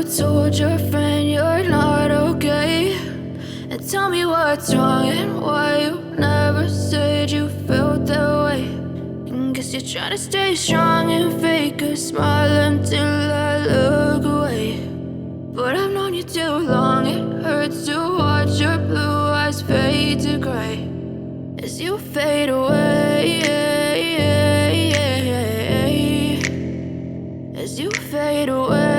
told your friend you're not okay, and tell me what's wrong and why you never said you felt that way. And guess you're trying to stay strong and fake a smile until I look away. But I've known you too long, it hurts to watch your blue eyes fade to gray as you fade away, as you fade away.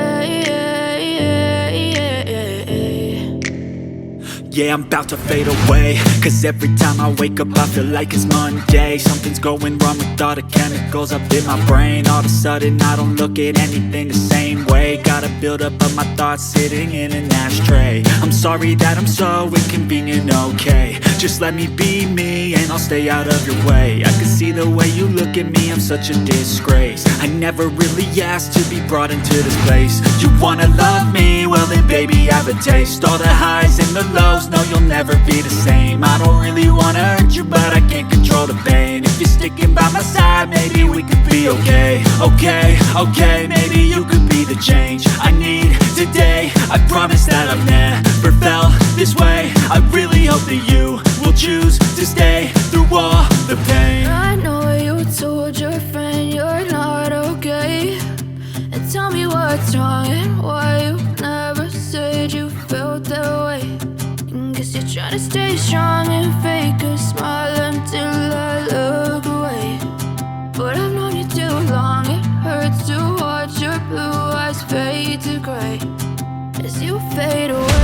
Yeah, I'm about to fade away, cause every time I wake up I feel like it's Monday. Something's going wrong with all the chemicals up in my brain. All of a sudden I don't look at anything the same way. Got a buildup of my thoughts sitting in an ashtray. I'm sorry that I'm so inconvenient, okay. Just let me be me and I'll stay out of your way. I can see the way you look at me, I'm such a disgrace. I never really asked to be brought into this place. You wanna love me? Well then baby, have a taste. All the highs and the lows, no, you'll never be the same. I don't really wanna hurt you, but I can't control the pain. If you're sticking by my side, maybe we could be okay. Okay, maybe you could be the change I need today. I promise that I've never felt this way. I really hope that you will choose to stay through all the pain. I know you told your friend you're not okay, and tell me what's wrong and why you never said you felt that way. Guess you're trying to stay strong and fake a smile until I look away. But I've known you too long, it hurts to watch your blue eyes fade to gray as you fade away.